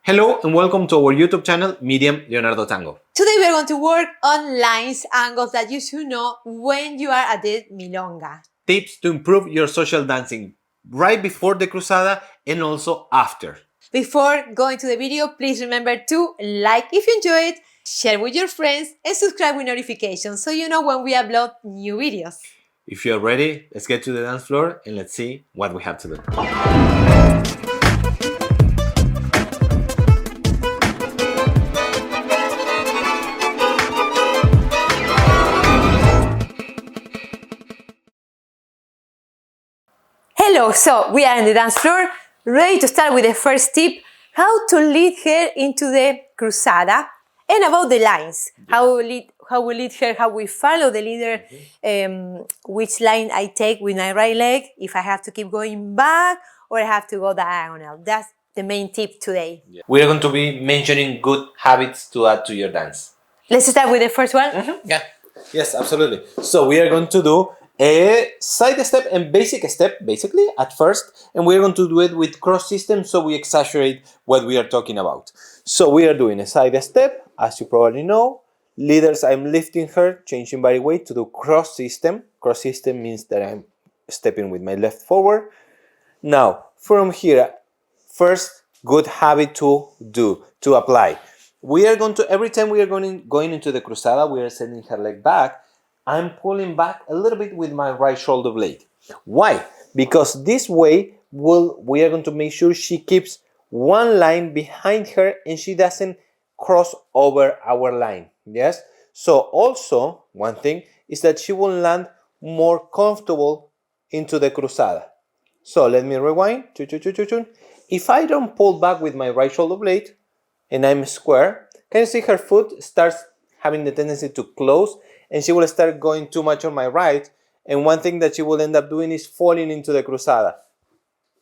Hello and welcome to our YouTube channel, Miriam, Leonardo, Tango. Today we are going to work on lines, angles that you should know when you are at the milonga. Tips to improve your social dancing right before the Cruzada and also after. Before going to the video, please remember to like if you enjoy it, share with your friends, and subscribe with notifications so you know when we upload new videos. If you're ready, let's get to the dance floor and let's see what we have to do. Hello, so we are on the dance floor, ready to start with the first tip, how to lead her into the cruzada, and about the lines, how we lead her, how we follow the leader, which line I take with my right leg, if I have to keep going back or I have to go diagonal. That's the main tip today. We are going to be mentioning good habits to add to your dance. Let's start with the first one. Yeah. Yes, absolutely. So we are going to do a side step and basic step, basically, at first. And we're going to do it with cross system, so we exaggerate what we are talking about. So we are doing a side step, as you probably know. Leaders, I'm lifting her, changing body weight to do cross system. Cross system means that I'm stepping with my left forward. Now, from here, first good habit to do, to apply. We are going to, every time we are going into the cruzada, we are sending her leg back. I'm pulling back a little bit with my right shoulder blade. Why? Because this way we are going to make sure she keeps one line behind her and she doesn't cross over our line. Yes? So also, one thing is that she will land more comfortable into the cruzada. So let me rewind. If I don't pull back with my right shoulder blade and I'm square, can you see her foot starts having the tendency to close and she will start going too much on my right, and one thing that she will end up doing is falling into the cruzada.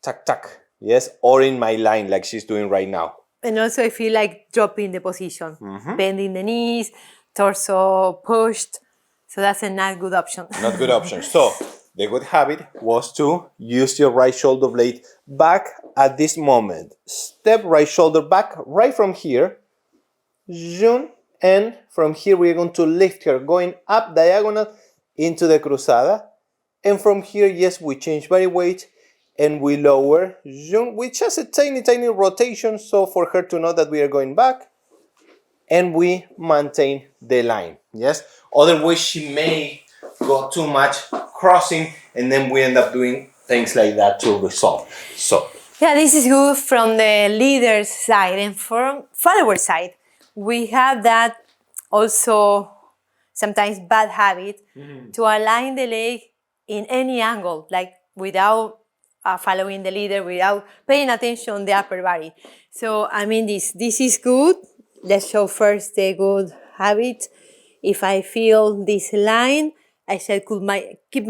Tac, tac. Yes, or in my line like she's doing right now. And also I feel like dropping the position, bending the knees, torso pushed. So that's a not good option. Not good option. So the good habit was to use your right shoulder blade back at this moment. Step right shoulder back right from here. And from here we're going to lift her, going up diagonal into the cruzada. And from here, yes, we change body weight and we lower with just a tiny rotation, so for her to know that we are going back, and we maintain the line. Yes, otherwise she may go too much crossing and then we end up doing things like that to resolve. So yeah, this is good from the leader's side, and from follower side we have that also sometimes bad habit to align the leg in any angle, like without following the leader, without paying attention on the upper body. So I mean this is good. Let's show first the good habit. If I feel this line, I should keep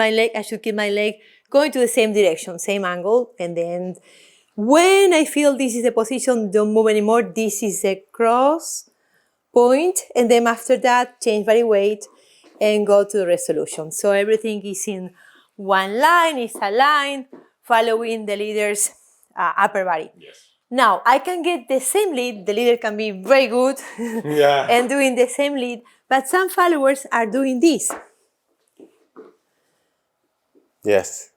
my leg going to the same direction, same angle, and then when I feel this is the position, don't move anymore. This is a cross point, and then after that, change body weight and go to the resolution. So everything is in one line, is aligned, following the leader's upper body. yes. Now, I can get the same lead, the leader can be very good and doing the same lead, but some followers are doing this. Yes.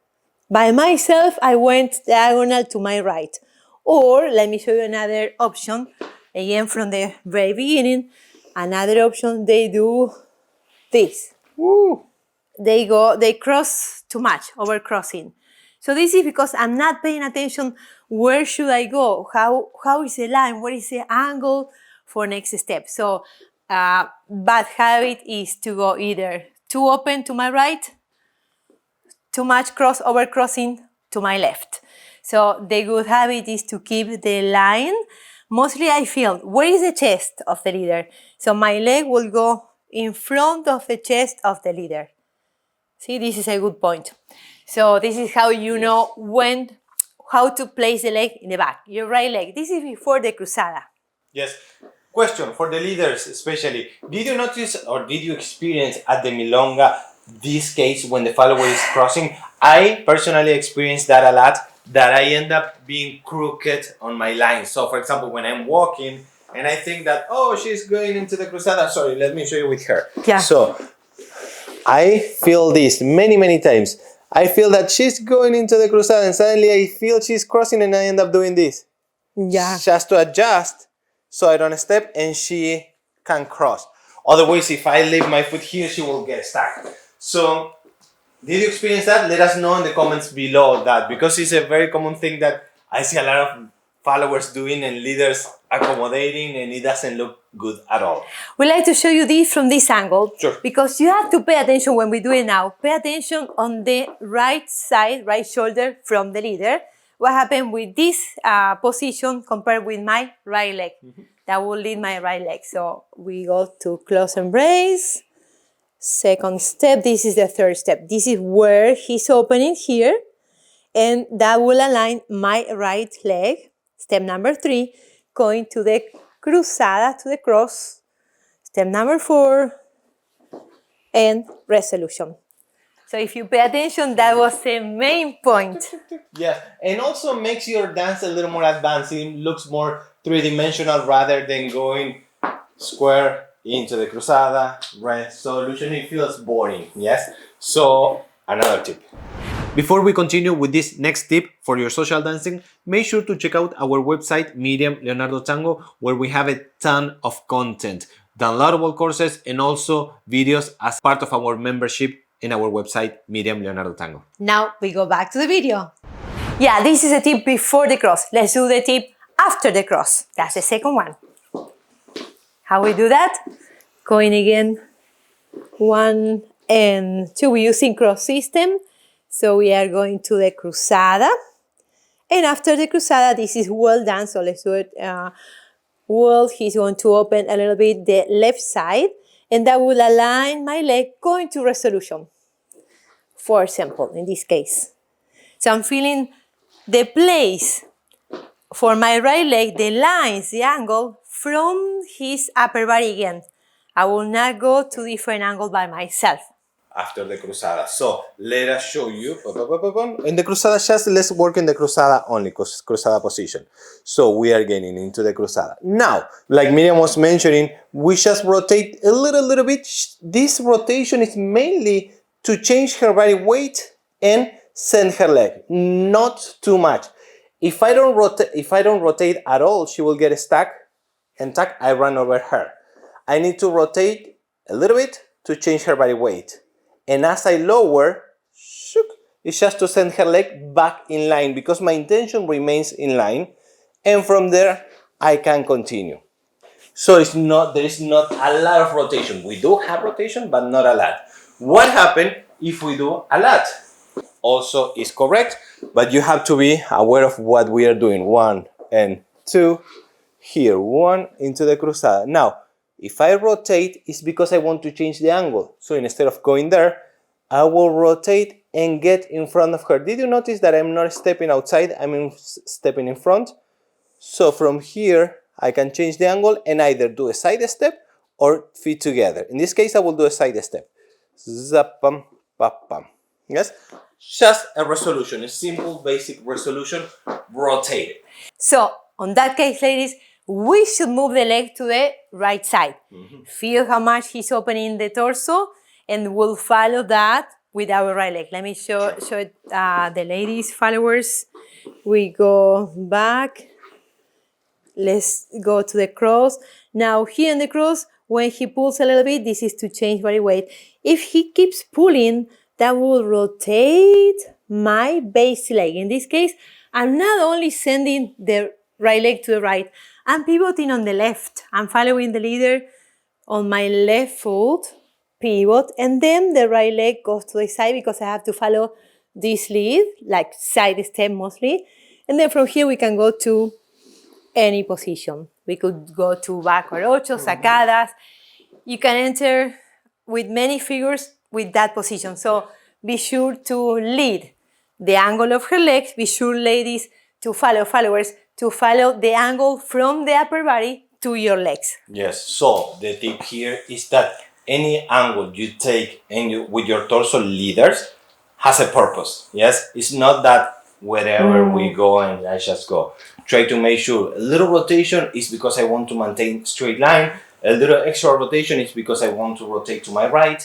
By myself, I went diagonal to my right. Or, let me show you another option. Again, from the very beginning, another option, they do this. Woo. They cross too much, over crossing. So this is because I'm not paying attention, where should I go? How is the line? What is the angle for next step? So bad habit is to go either too open to my right, too much over crossing to my left. So the good habit is to keep the line. Mostly I feel, where is the chest of the leader? So my leg will go in front of the chest of the leader. See, this is a good point. So this is how you know how to place the leg in the back, your right leg. This is before the cruzada. Yes. Question for the leaders especially. Did you notice or did you experience at the milonga this case when the follower is crossing? I personally experienced that a lot. that I end up being crooked on my line. So for example, when I'm walking and I think that, oh, she's going into the cruzada. Sorry, let me show you with her. Yeah. So I feel this many times. I feel that she's going into the cruzada and suddenly I feel she's crossing and I end up doing this. Yeah. Just to adjust so I don't step and she can cross. Otherwise, if I leave my foot here, she will get stuck. So, did you experience that? Let us know in the comments below that, because it's a very common thing that I see a lot of followers doing and leaders accommodating, and it doesn't look good at all. We like to show you this from this angle. Sure. Because you have to pay attention when we do it now. Pay attention on the right side, right shoulder from the leader. What happened with this position compared with my right leg? That will lead my right leg. So we go to close embrace. Second step, this is the third step. This is where he's opening here. And that will align my right leg. Step number 3, going to the cruzada, to the cross. Step number 4, and resolution. So if you pay attention, that was the main point. Yeah, and also makes your dance a little more advanced. It looks more three-dimensional rather than going square into the cruzada. Resolution, it feels boring, yes? So, another tip. Before we continue with this next tip for your social dancing, make sure to check out our website, Miriam, Leonardo, Tango, where we have a ton of content, downloadable courses, and also videos as part of our membership in our website, Miriam, Leonardo, Tango. Now we go back to the video. Yeah, this is a tip before the cross. Let's do the tip after the cross. That's the second one. How we do that? Going again, 1 and 2. We're using cross system. So we are going to the cruzada. And after the cruzada, this is well done. So let's do it. Well, he's going to open a little bit the left side. And that will align my leg going to resolution. For example, in this case. So I'm feeling the place for my right leg, the lines, the angle from his upper body again. I will not go to different angle by myself. After the cruzada. So let us show you. In the cruzada, just let's work in the cruzada only, cruzada position. So we are getting into the cruzada. Now, like Miriam was mentioning, we just rotate a little bit. This rotation is mainly to change her body weight and send her leg. Not too much. If I don't rotate at all, she will get stuck and I run over her. I need to rotate a little bit to change her body weight. And as I lower, it's just to send her leg back in line because my intention remains in line. And from there, I can continue. So there is not a lot of rotation. We do have rotation, but not a lot. What happens if we do a lot? Also is correct, but you have to be aware of what we are doing. 1 and 2, here, 1 into the cruzada. Now, if I rotate, it's because I want to change the angle. So instead of going there, I will rotate and get in front of her. Did you notice that I'm not stepping outside, I'm stepping in front? So from here, I can change the angle and either do a side step or feet together. In this case, I will do a side step. Zapam, papam. Yes? Just a resolution, a simple, basic resolution, rotate. So, on that case, ladies, we should move the leg to the right side. Feel how much he's opening the torso, and we'll follow that with our right leg. Let me show it, the ladies, followers. We go back. Let's go to the cross. Now, here in the cross, when he pulls a little bit, this is to change body weight. If he keeps pulling, that will rotate my base leg. In this case, I'm not only sending the right leg to the right, I'm pivoting on the left. I'm following the leader on my left foot, pivot, and then the right leg goes to the side because I have to follow this lead, like side step mostly. And then from here we can go to any position. We could go to backward ocho, sacadas. You can enter with many figures with that position. So be sure to lead the angle of her legs. Be sure, ladies, to followers, to follow the angle from the upper body to your legs. Yes, so the tip here is that any angle you take with your torso leaders has a purpose. Yes, it's not that wherever we go, and I just go. Try to make sure a little rotation is because I want to maintain straight line. A little extra rotation is because I want to rotate to my right.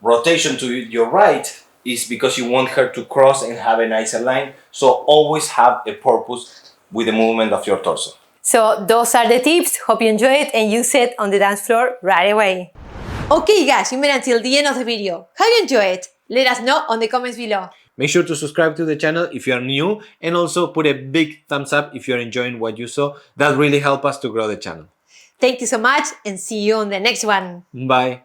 Rotation to your right is because you want her to cross and have a nicer line. So always have a purpose with the movement of your torso. So those are the tips. Hope you enjoy it and use it on the dance floor right away. Okay guys, you made it until the end of the video. How you enjoy it? Let us know on the comments below. Make sure to subscribe to the channel if you are new, and also put a big thumbs up if you're enjoying what you saw. That really helps us to grow the channel. Thank you so much and see you on the next one. Bye.